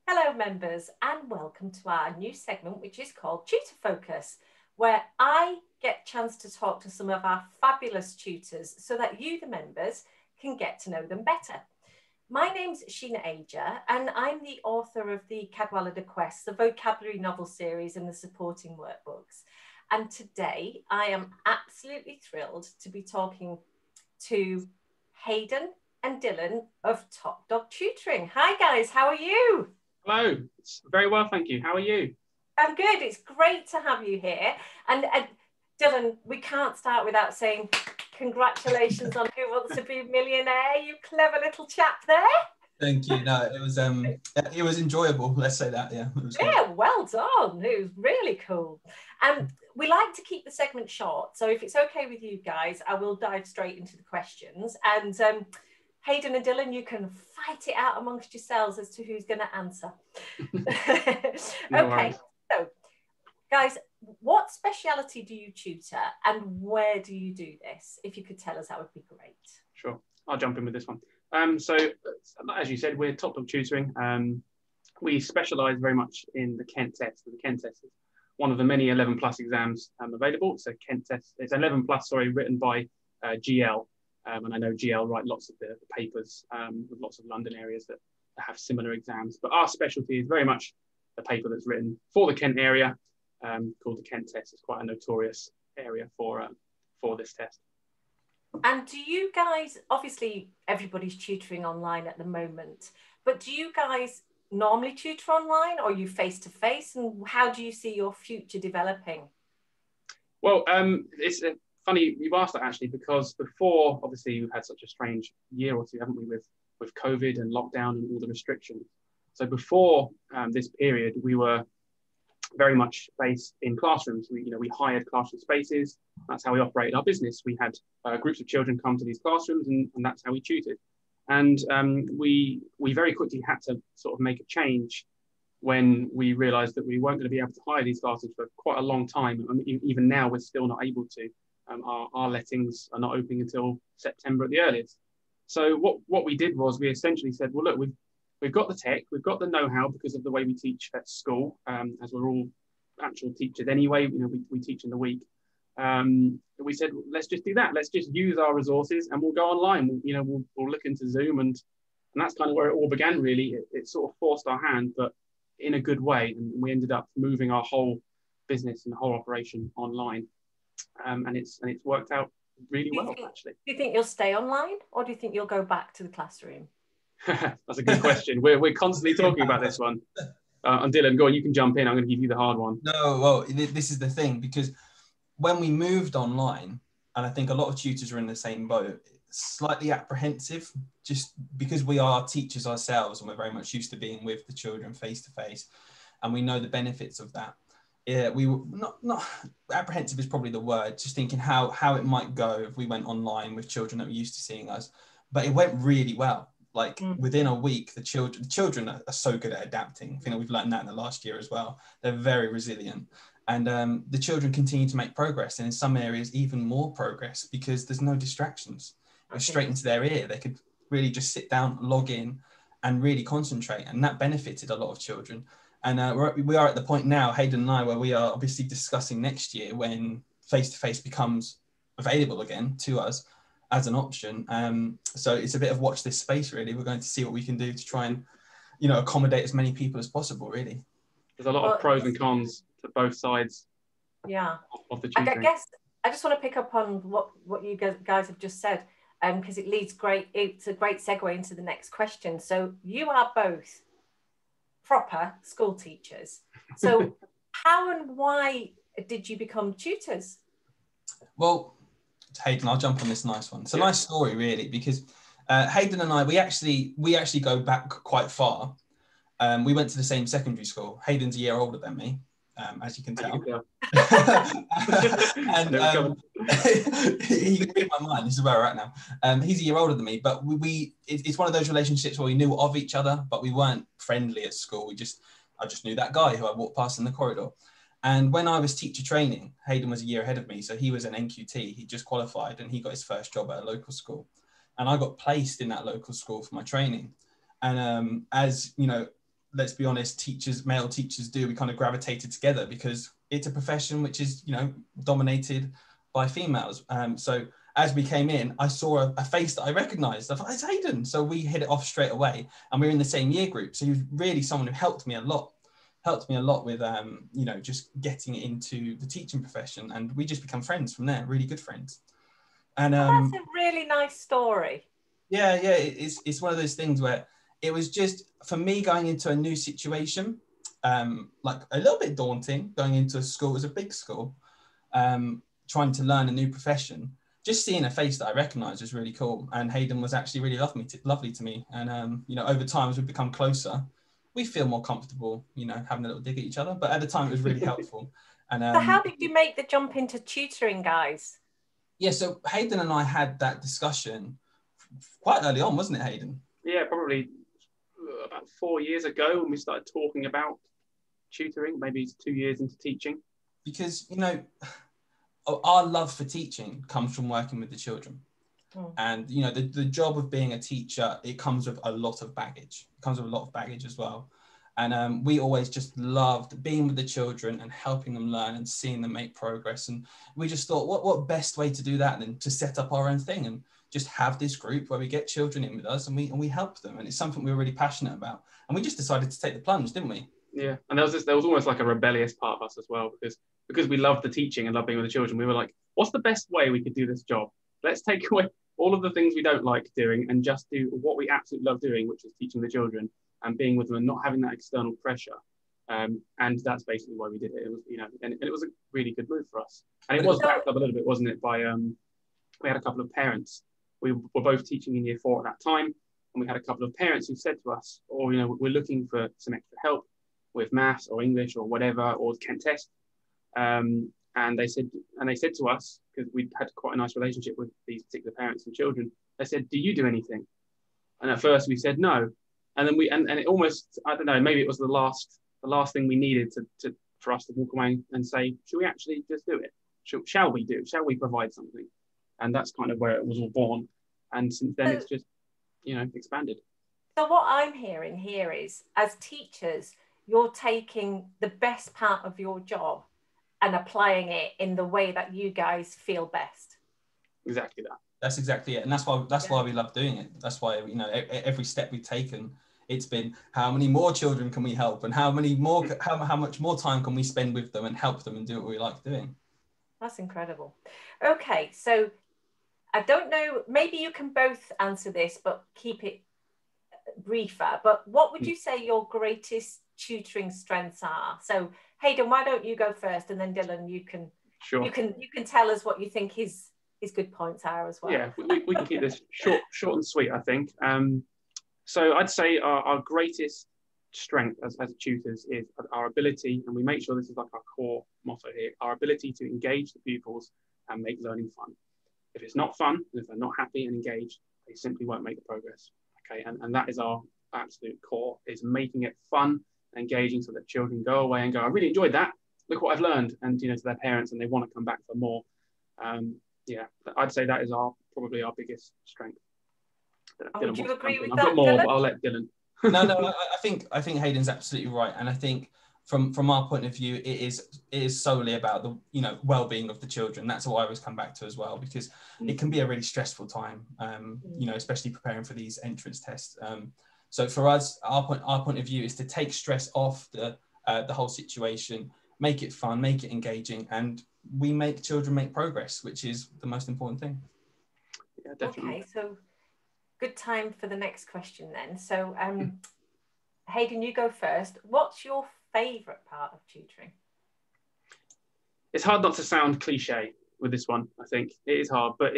Hello members and welcome to our new segment which is called Tutor Focus, where I get a chance to talk to some of our fabulous tutors so that you, the members, can get to know them better. My name's S.L.Ager and I'm the author of the Cadwallader Quest, the vocabulary novel series and the supporting workbooks. And today I am absolutely thrilled to be talking to Hayden and Dylan of Dog Tutoring. Hi guys, how are you? Hello, it's very well, thank you. How are you? I'm good. It's great to have you here. And Dylan, we can't start without saying congratulations on Who Wants to Be a Millionaire, you clever little chap there. Thank you. No, it was enjoyable. Let's say that. Yeah, it was good. Yeah, well done. It was really cool. And we like to keep the segment short. So if it's okay with you guys, I will dive straight into the questions. And Hayden and Dylan, you can fight it out amongst yourselves as to who's going to answer. Okay, so guys, what speciality do you tutor and where do you do this? If you could tell us, that would be great. Sure, I'll jump in with this one. So as you said, we're Dog Tutoring. We specialise very much in the Kent test. The Kent test is one of the many 11 plus exams available. So Kent test, it's 11 plus, sorry, written by GL. And I know GL write lots of the papers with lots of London areas that have similar exams. But our specialty is very much a paper that's written for the Kent area called the Kent test. It's quite a notorious area for this test. And do you guys, obviously everybody's tutoring online at the moment, but do you guys normally tutor online or are you face-to-face? And how do you see your future developing? Well, it's funny you've asked that actually, because before, obviously, we've had such a strange year or two, haven't we, with COVID and lockdown and all the restrictions. So before this period, we were very much based in classrooms. We hired classroom spaces. That's how we operated our business. We had groups of children come to these classrooms, and that's how we tutored. And we very quickly had to sort of make a change when we realised that we weren't going to be able to hire these classes for quite a long time. I mean, even now, we're still not able to. Our lettings are not opening until September at the earliest. So what we did was we essentially said, well, look, we've got the tech, we've got the know-how because of the way we teach at school, as we're all actual teachers anyway. We teach in the week. We said, let's just do that. Let's just use our resources and we'll go online. We'll look into Zoom, and that's kind of where it all began. Really, it sort of forced our hand, but in a good way. And we ended up moving our whole business and the whole operation online. And it's worked out really well, actually. Do you think you'll stay online or do you think you'll go back to the classroom? That's a good question. We're constantly talking about this one. And Dylan, go on, you can jump in. I'm going to give you the hard one. No, well, this is the thing, because when we moved online, and I think a lot of tutors are in the same boat, slightly apprehensive, just because we are teachers ourselves and we're very much used to being with the children face to face, and we know the benefits of that. Yeah, we were not apprehensive is probably the word, just thinking how it might go if we went online with children that were used to seeing us. But it went really well. Like within a week, the children are so good at adapting. I think we've learned that in the last year as well. They're very resilient. And the children continue to make progress, and in some areas even more progress, because there's no distractions. It was straight into their ear. They could really just sit down, log in and really concentrate. And that benefited a lot of children. And we are at the point now, Hayden and I, where we are obviously discussing next year when face-to-face becomes available again to us as an option. So it's a bit of watch this space, really. We're going to see what we can do to try and, accommodate as many people as possible, really. There's a lot of pros and cons to both sides. Yeah. Of the tutoring. I guess I just want to pick up on what you guys have just said, because it's a great segue into the next question. So you are both proper school teachers. So how and why did you become tutors? Well, Hayden, I'll jump on this nice one. It's a nice story, really, because Hayden and I, we actually go back quite far. We went to the same secondary school. Hayden's a year older than me, as you can tell. And he can read my mind. This is where we're at now. He's a year older than me, but it's one of those relationships where we knew of each other, but we weren't friendly at school. I just knew that guy who I walked past in the corridor. And when I was teacher training, Hayden was a year ahead of me, so he was an NQT. He just qualified and he got his first job at a local school. And I got placed in that local school for my training. And as you know, let's be honest, male teachers do, we kind of gravitated together because it's a profession which is, you know, dominated by females. So as we came in, I saw a face that I recognized. I thought, it's Hayden. So we hit it off straight away, and we were in the same year group. So he was really someone who helped me a lot with, you know, just getting into the teaching profession. And we just become friends from there, really good friends. And that's a really nice story. Yeah, it's one of those things where it was just, for me, going into a new situation, like a little bit daunting, going into a school. It was a big school, trying to learn a new profession. Just seeing a face that I recognised was really cool. And Hayden was actually really lovely to me. And, you know, over time, as we become closer, we feel more comfortable, you know, having a little dig at each other. But at the time, it was really helpful. And so how did you make the jump into tutoring, guys? Yeah, so Hayden and I had that discussion quite early on, wasn't it, Hayden? Yeah, probably about 4 years ago when we started talking about tutoring, maybe 2 years into teaching. Because, you know, our love for teaching comes from working with the children. And, you know, the job of being a teacher, it comes with a lot of baggage. It comes with a lot of baggage as well. And we always just loved being with the children and helping them learn and seeing them make progress. And we just thought, what best way to do that than to set up our own thing and just have this group where we get children in with us and we help them. And it's something we were really passionate about. And we just decided to take the plunge, didn't we? Yeah, and there was almost like a rebellious part of us as well, because we loved the teaching and loved being with the children. We were like, what's the best way we could do this job? Let's take away all of the things we don't like doing and just do what we absolutely love doing, which is teaching the children and being with them and not having that external pressure. And that's basically why we did it. It was, you know, and it was a really good move for us. And it was backed up a little bit, wasn't it? By we had a couple of parents. We were both teaching in year 4 at that time, and we had a couple of parents who said to us, "Oh, you know, we're looking for some extra help with maths or English or whatever, or Kent test." And they said to us, because we'd had quite a nice relationship with these particular parents and children, they said, "Do you do anything?" And at first we said no, and then and it almost, I don't know, maybe it was the last thing we needed for us to walk away and say, should we actually just do it? Shall we provide something? And that's kind of where it was all born. And since then it's just, you know, expanded. So what I'm hearing here is, as teachers, you're taking the best part of your job and applying it in the way that you guys feel best. Exactly that. That's exactly it. And that's why we love doing it. That's why, you know, every step we've taken, it's been how many more children can we help and how much more time can we spend with them and help them and do what we like doing. That's incredible. Okay, so I don't know, maybe you can both answer this, but keep it briefer. But what would you say your greatest tutoring strengths are? So Hayden, why don't you go first, and then Dylan, you can tell us what you think his good points are as well. Yeah, we can keep this short and sweet, I think. So I'd say our greatest strength as tutors is our ability, and we make sure this is like our core motto here, our ability to engage the pupils and make learning fun. If it's not fun, and if they're not happy and engaged, they simply won't make the progress. Okay, and that is our absolute core, is making it fun and engaging so that children go away and go, I really enjoyed that. Look what I've learned, and to their parents, and they want to come back for more. Yeah, I'd say that is probably our biggest strength. Would you agree with that? I've got more, Dylan? but I'll let Dylan. No, I think Hayden's absolutely right, and I think from our point of view, it is solely about the well-being of the children. That's what I always come back to as well, because it can be a really stressful time, especially preparing for these entrance tests. So for us, our point of view is to take stress off the whole situation, make it fun, make it engaging, and we make children make progress, which is the most important thing. Yeah, definitely. Okay, so good time for the next question then. So Hayden, you go first. What's your favourite part of tutoring? It's hard not to sound cliche with this one. I think it is hard, but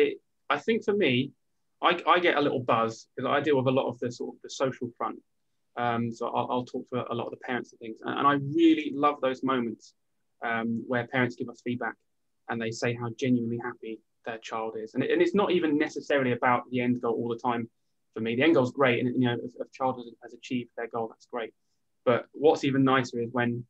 I think for me, I get a little buzz because I deal with a lot of the sort of the social front. So I'll talk to a lot of the parents and things, and I really love those moments where parents give us feedback and they say how genuinely happy their child is, and it's not even necessarily about the end goal all the time. For me, the end goal is great, and if a child has achieved their goal, that's great. But what's even nicer is when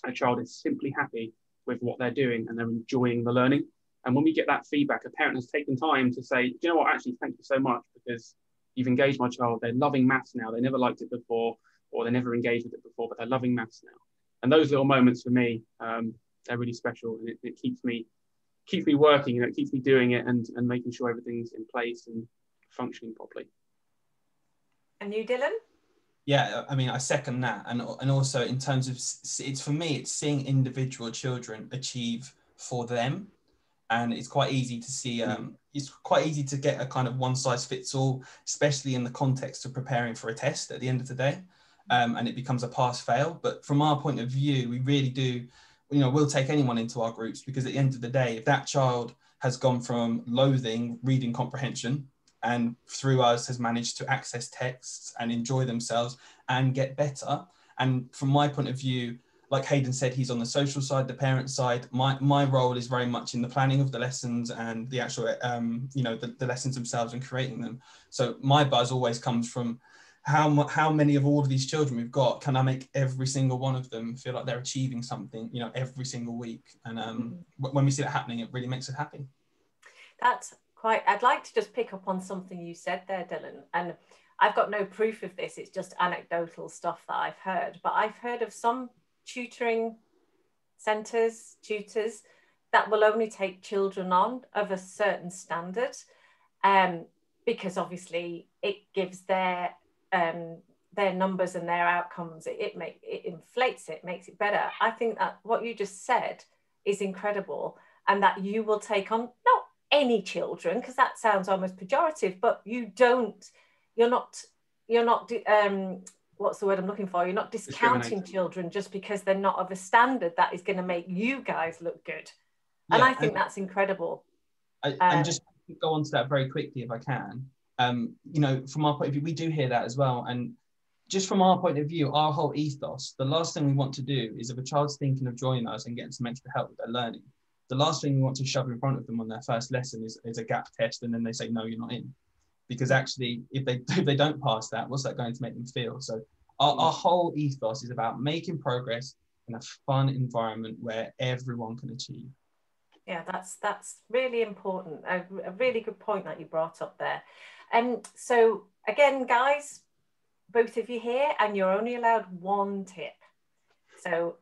a child is simply happy with what they're doing and they're enjoying the learning. And when we get that feedback, a parent has taken time to say, do you know what, actually, thank you so much, because you've engaged my child. They're loving maths now. They never liked it before. or they never engaged with it before, but they're loving maths now. And those little moments for me, they're really special. And it keeps me working, you know, it keeps me doing it and making sure everything's in place and functioning properly. And you, Dylan? Yeah, I mean, I second that. And also in terms of, it's for me, it's seeing individual children achieve for them. And it's quite easy to see, it's quite easy to get a kind of one size fits all, especially in the context of preparing for a test at the end of the day. And it becomes a pass fail. But from our point of view, we really do, you know, we'll take anyone into our groups, because at the end of the day, if that child has gone from loathing reading comprehension and through us has managed to access texts and enjoy themselves and get better. And from my point of view, like Hayden said, he's on the social side, the parent side. My role is very much in the planning of the lessons and the actual, you know, the lessons themselves and creating them. So my buzz always comes from how many of all of these children we've got, can I make every single one of them feel like they're achieving something, you know, every single week. And when we see that happening, it really makes us happy. That's quite, I'd like to just pick up on something you said there, Dylan. And I've got no proof of this, it's just anecdotal stuff that I've heard. But I've heard of some tutoring centres, tutors, that will only take children on of a certain standard, because obviously it gives their numbers and their outcomes, it inflates it, makes it better. I think that what you just said is incredible, and that you will take on not any children, because that sounds almost pejorative, but you're not what's the word I'm looking for? You're not discounting children just because they're not of a standard that is going to make you guys look good. And I think that's incredible. And just go on to that very quickly, if I can. You know, from our point of view, we do hear that as well. And just from our point of view, our whole ethos, the last thing we want to do is, if a child's thinking of joining us and getting some extra help with their learning, the last thing we want to shove in front of them on their first lesson is a gap test, and then they say, no, you're not in. Because actually, if they don't pass that, what's that going to make them feel? So our whole ethos is about making progress in a fun environment where everyone can achieve. Yeah, that's really important. A really good point that you brought up there. And so again, guys, both of you here, and you're only allowed one tip. So,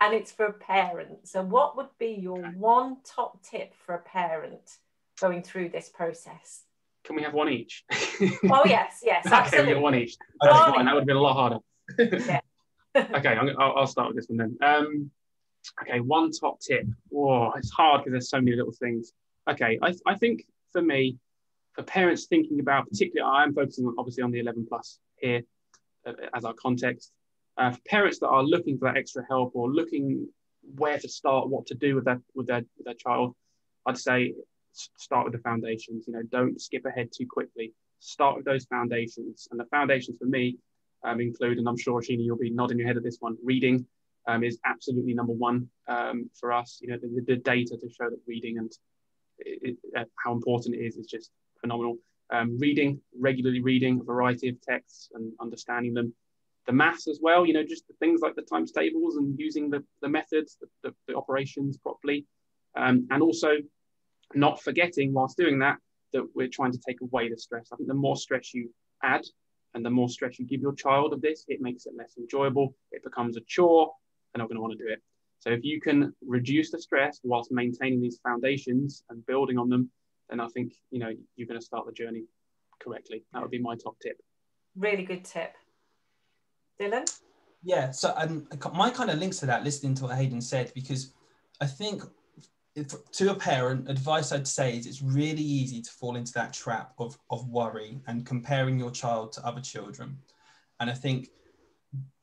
and it's for a parent. So what would be your one top tip for a parent going through this process? Can we have one each? Oh, yes, absolutely. Okay, we get one each. That's fine. That would have been a lot harder. Yeah. Okay, I'll start with this one then. Okay, one top tip. Whoa, it's hard because there's so many little things. Okay, I think for me, for parents thinking about, particularly, I'm focusing obviously on the 11 plus here as our context. For parents that are looking for that extra help or looking where to start, what to do with their child, I'd say start with the foundations. You know, don't skip ahead too quickly. Start with those foundations, and the foundations for me include, and I'm sure Sheena, you'll be nodding your head at this one. Reading is absolutely number one for us. You know, the data to show that reading and how important it is just phenomenal. Regularly reading a variety of texts and understanding them. The maths as well, you know, just the things like the times tables and using the methods, the operations properly. And also not forgetting whilst doing that we're trying to take away the stress. I think the more stress you add and the more stress you give your child of this, it makes it less enjoyable. It becomes a chore. They're not going to want to do it. So if you can reduce the stress whilst maintaining these foundations and building on them, then I think, you know, you're going to start the journey correctly. That would be my top tip. Really good tip. Dylan? Yeah, so my kind of links to that, listening to what Hayden said, because I think to a parent, advice I'd say is it's really easy to fall into that trap of worry and comparing your child to other children. And I think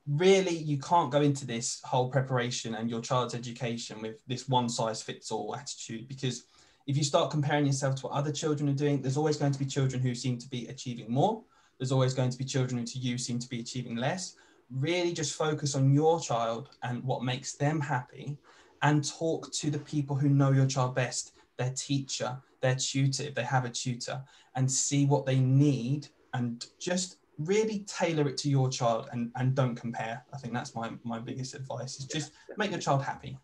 really you can't go into this whole preparation and your child's education with this one size fits all attitude, because if you start comparing yourself to what other children are doing, there's always going to be children who seem to be achieving more. There's always going to be children who to you seem to be achieving less. Really just focus on your child and what makes them happy, and talk to the people who know your child best, their teacher, their tutor, if they have a tutor, and see what they need, and just really tailor it to your child, and don't compare. I think that's my biggest advice, is just make your child happy.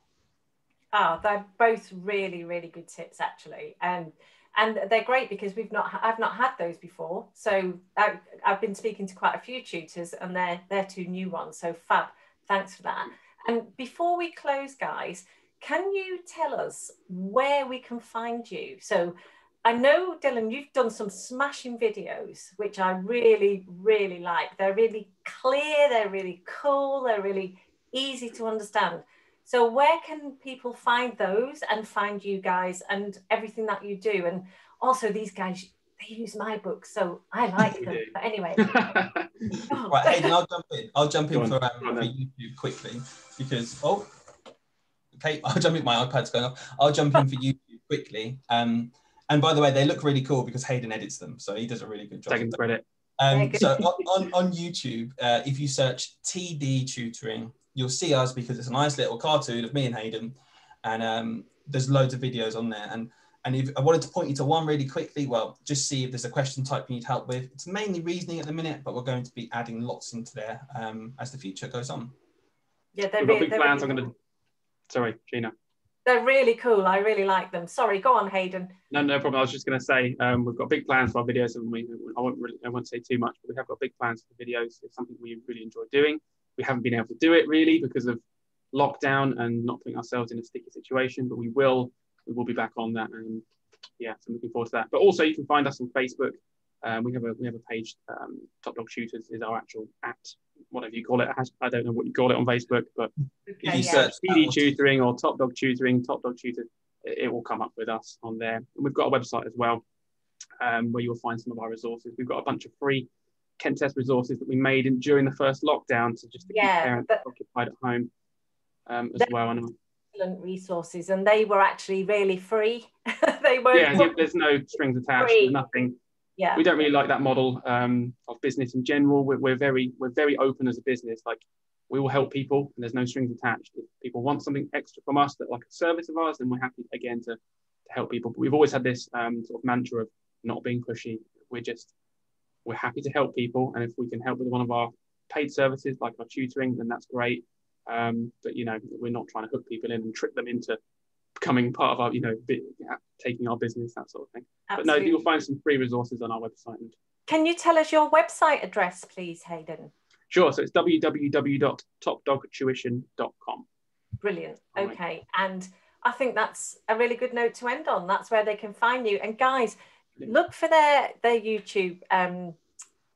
Oh, they're both really, really good tips, actually. And And they're great because I've not had those before. So I've been speaking to quite a few tutors, and they're 2 new ones. So fab, thanks for that. And before we close, guys, can you tell us where we can find you? So I know, Dylan, you've done some smashing videos, which I really, really like. They're really clear, they're really cool, they're really easy to understand. So where can people find those and find you guys and everything that you do? And also these guys, they use my books, so I like them. But anyway. Right, Hayden, I'll jump in for YouTube quickly because, okay, I'll jump in, my iPad's going off. I'll jump in for YouTube quickly. And by the way, they look really cool because Hayden edits them, so he does a really good job. Taking credit. So on YouTube, if you search TD Tutoring, you'll see us because it's a nice little cartoon of me and Hayden, and there's loads of videos on there. And if I wanted to point you to one really quickly, well, just see if there's a question type you need help with. It's mainly reasoning at the minute, but we're going to be adding lots into there as the future goes on. Yeah, We've got big plans. I'm going to. Sorry, Gina. They're really cool. I really like them. Sorry, go on, Hayden. No problem. I was just going to say we've got big plans for our videos, and I won't say too much, but we have got big plans for the videos. It's something we really enjoy doing. We haven't been able to do it really because of lockdown and not putting ourselves in a sticky situation, but we will be back on that, and yeah, so I'm looking forward to that. But also, you can find us on Facebook. We have a page. Top Dog Tutors is our actual whatever you call it. I don't know what you call it on Facebook, but if you search TD Tutoring or Top Dog Tutoring, Top Dog Tutors, it will come up with us on there. And we've got a website as well, where you'll find some of our resources. We've got a bunch of free Kent Test resources that we made during the first lockdown, so just to keep parents occupied at home as well. Excellent resources, and they were actually really free. They were. Yeah, there's no strings attached, nothing. Yeah, we don't really like that model of business in general. We're very open as a business. Like, we will help people, and there's no strings attached. If people want something extra from us, that like a service of ours, then we're happy again to help people. But we've always had this sort of mantra of not being pushy. We're happy to help people, and if we can help with one of our paid services like our tutoring, then that's great. But we're not trying to hook people in and trick them into becoming part of our, taking our business, that sort of thing. Absolutely. But no, you'll find some free resources on our website. Can you tell us your website address, please, Hayden? Sure. So it's www.topdogtuition.com. Brilliant. Okay. And I think that's a really good note to end on. That's where they can find you. And guys, look for their YouTube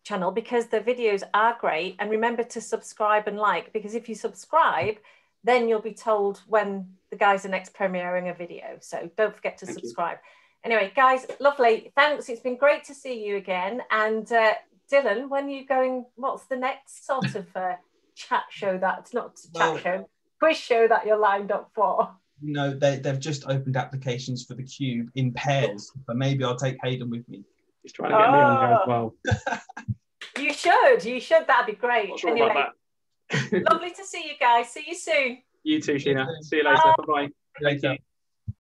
channel, because the videos are great. And remember to subscribe and like, because if you subscribe, then you'll be told when the guys are next premiering a video. So don't forget to subscribe. Anyway, guys, lovely. Thanks. It's been great to see you again. And Dylan, when are you going, what's the next sort of chat show that's not quiz show that you're lined up for? No, they've just opened applications for the Cube in pairs, but maybe I'll take Hayden with me. He's trying to get me on here as well. You should. That'd be great. Not sure about that. Lovely to see you guys. See you soon. You too, Sheena. See you later. Bye-bye. Later.